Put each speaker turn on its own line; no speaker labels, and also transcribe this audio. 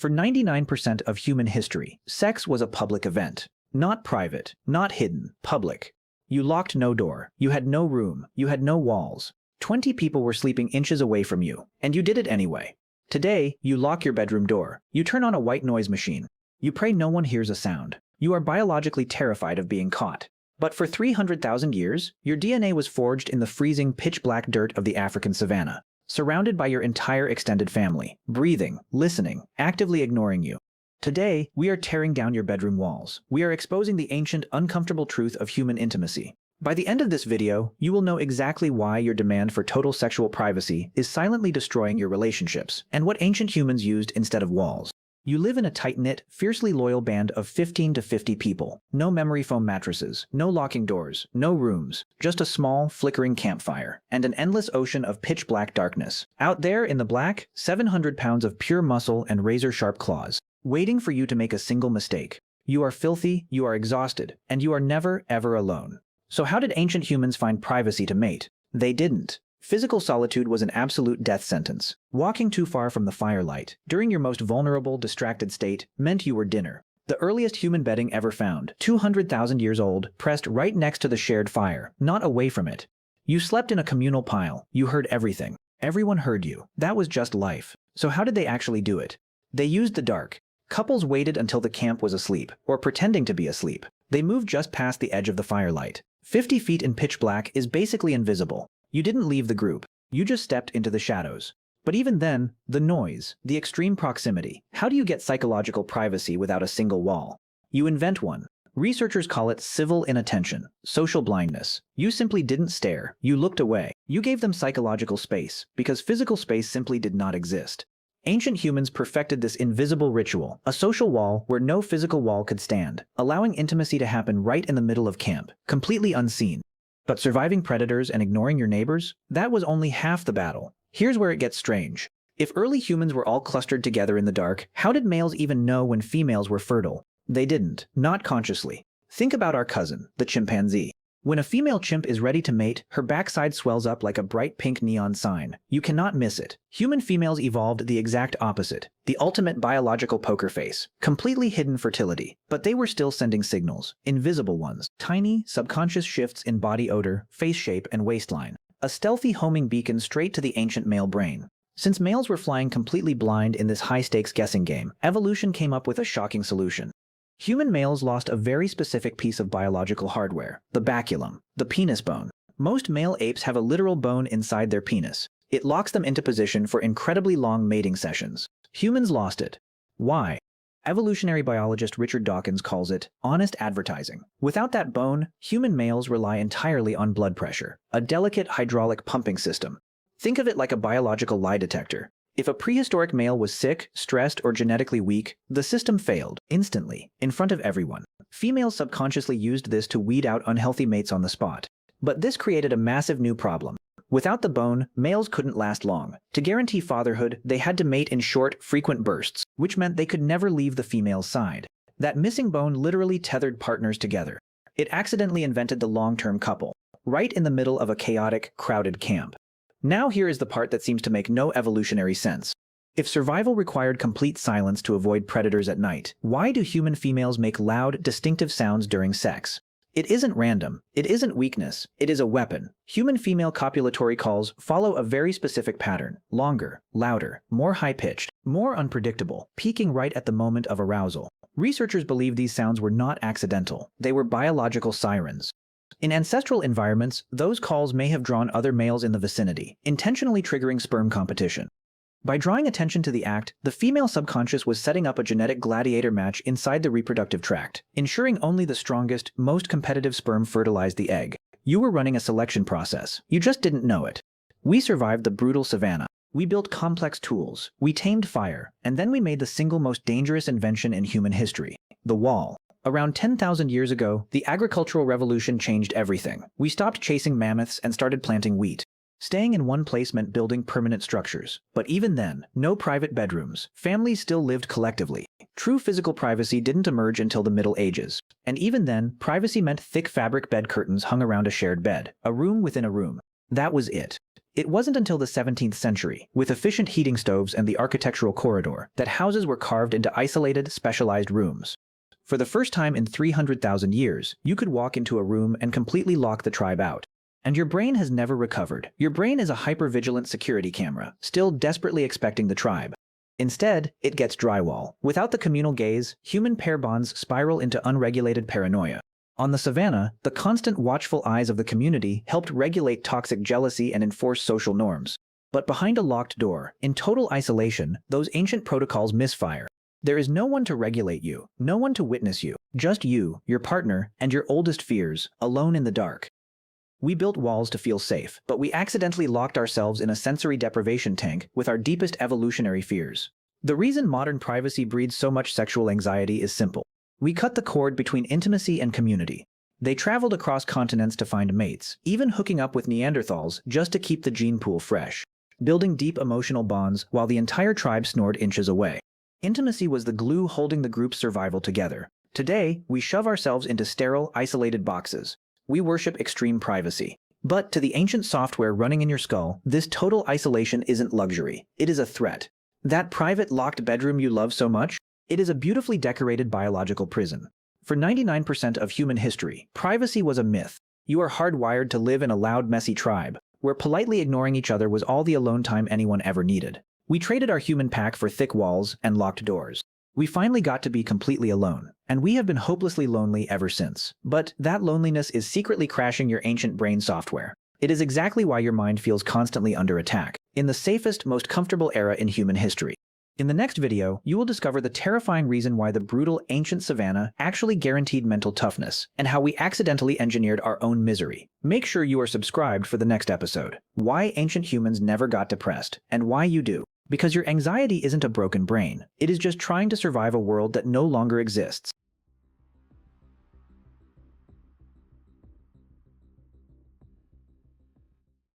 For 99% of human history, sex was a public event. Not private, not hidden, public. You locked no door, you had no room, you had no walls. 20 people were sleeping inches away from you, and you did it anyway. Today, you lock your bedroom door, you turn on a white noise machine. You pray no one hears a sound. You are biologically terrified of being caught. But for 300,000 years, your DNA was forged in the freezing, pitch-black dirt of the African savanna, surrounded by your entire extended family, breathing, listening, actively ignoring you. Today, we are tearing down your bedroom walls. We are exposing the ancient, uncomfortable truth of human intimacy. By the end of this video, you will know exactly why your demand for total sexual privacy is silently destroying your relationships, and what ancient humans used instead of walls. You live in a tight-knit, fiercely loyal band of 15 to 50 people. No memory foam mattresses, no locking doors, no rooms, just a small, flickering campfire, and an endless ocean of pitch-black darkness. Out there in the black, 700 pounds of pure muscle and razor-sharp claws, waiting for you to make a single mistake. You are filthy, you are exhausted, and you are never, ever alone. So how did ancient humans find privacy to mate? They didn't. Physical solitude was an absolute death sentence. Walking too far from the firelight, during your most vulnerable, distracted state, meant you were dinner. The earliest human bedding ever found, 200,000 years old, pressed right next to the shared fire, not away from it. You slept in a communal pile. You heard everything. Everyone heard you. That was just life. So how did they actually do it? They used the dark. Couples waited until the camp was asleep, or pretending to be asleep. They moved just past the edge of the firelight. 50 feet in pitch black is basically invisible. You didn't leave the group. You just stepped into the shadows. But even then, the noise, the extreme proximity. How do you get psychological privacy without a single wall? You invent one. Researchers call it civil inattention, social blindness. You simply didn't stare. You looked away. You gave them psychological space, because physical space simply did not exist. Ancient humans perfected this invisible ritual, a social wall where no physical wall could stand, allowing intimacy to happen right in the middle of camp, completely unseen. But surviving predators and ignoring your neighbors? That was only half the battle. Here's where it gets strange. If early humans were all clustered together in the dark, how did males even know when females were fertile? They didn't, not consciously. Think about our cousin, the chimpanzee. When a female chimp is ready to mate, her backside swells up like a bright pink neon sign. You cannot miss it. Human females evolved the exact opposite, the ultimate biological poker face, completely hidden fertility. But they were still sending signals, invisible ones, tiny, subconscious shifts in body odor, face shape, and waistline. A stealthy homing beacon straight to the ancient male brain. Since males were flying completely blind in this high-stakes guessing game, evolution came up with a shocking solution. Human males lost a very specific piece of biological hardware, the baculum, the penis bone. Most male apes have a literal bone inside their penis. It locks them into position for incredibly long mating sessions. Humans lost it. Why? Evolutionary biologist Richard Dawkins calls it honest advertising. Without that bone, human males rely entirely on blood pressure, a delicate hydraulic pumping system. Think of it like a biological lie detector. If a prehistoric male was sick, stressed, or genetically weak, the system failed, instantly, in front of everyone. Females subconsciously used this to weed out unhealthy mates on the spot. But this created a massive new problem. Without the bone, males couldn't last long. To guarantee fatherhood, they had to mate in short, frequent bursts, which meant they could never leave the female's side. That missing bone literally tethered partners together. It accidentally invented the long-term couple, right in the middle of a chaotic, crowded camp. Now here is the part that seems to make no evolutionary sense. If survival required complete silence to avoid predators at night, why do human females make loud, distinctive sounds during sex? It isn't random. It isn't weakness. It is a weapon. Human female copulatory calls follow a very specific pattern. Longer, louder, more high-pitched, more unpredictable, peaking right at the moment of arousal. Researchers believe these sounds were not accidental. They were biological sirens. In ancestral environments, those calls may have drawn other males in the vicinity, intentionally triggering sperm competition. By drawing attention to the act, the female subconscious was setting up a genetic gladiator match inside the reproductive tract, ensuring only the strongest, most competitive sperm fertilized the egg. You were running a selection process. You just didn't know it. We survived the brutal savanna. We built complex tools. We tamed fire. And then we made the single most dangerous invention in human history, the wall. Around 10,000 years ago, the agricultural revolution changed everything. We stopped chasing mammoths and started planting wheat. Staying in one place meant building permanent structures. But even then, no private bedrooms. Families still lived collectively. True physical privacy didn't emerge until the Middle Ages. And even then, privacy meant thick fabric bed curtains hung around a shared bed, a room within a room. That was it. It wasn't until the 17th century, with efficient heating stoves and the architectural corridor, that houses were carved into isolated, specialized rooms. For the first time in 300,000 years, you could walk into a room and completely lock the tribe out. And your brain has never recovered. Your brain is a hyper-vigilant security camera, still desperately expecting the tribe. Instead, it gets drywall. Without the communal gaze, human pair bonds spiral into unregulated paranoia. On the savannah, the constant watchful eyes of the community helped regulate toxic jealousy and enforce social norms. But behind a locked door, in total isolation, those ancient protocols misfire. There is no one to regulate you, no one to witness you, just you, your partner, and your oldest fears, alone in the dark. We built walls to feel safe, but we accidentally locked ourselves in a sensory deprivation tank with our deepest evolutionary fears. The reason modern privacy breeds so much sexual anxiety is simple. We cut the cord between intimacy and community. They traveled across continents to find mates, even hooking up with Neanderthals just to keep the gene pool fresh, building deep emotional bonds while the entire tribe snored inches away. Intimacy was the glue holding the group's survival together. Today, we shove ourselves into sterile, isolated boxes. We worship extreme privacy. But to the ancient software running in your skull, this total isolation isn't luxury. It is a threat. That private, locked bedroom you love so much? It is a beautifully decorated biological prison. For 99% of human history, privacy was a myth. You are hardwired to live in a loud, messy tribe, where politely ignoring each other was all the alone time anyone ever needed. We traded our human pack for thick walls and locked doors. We finally got to be completely alone, and we have been hopelessly lonely ever since. But that loneliness is secretly crashing your ancient brain software. It is exactly why your mind feels constantly under attack, in the safest, most comfortable era in human history. In the next video, you will discover the terrifying reason why the brutal ancient savannah actually guaranteed mental toughness, and how we accidentally engineered our own misery. Make sure you are subscribed for the next episode. Why ancient humans never got depressed, and why you do. Because your anxiety isn't a broken brain. It is just trying to survive a world that no longer exists.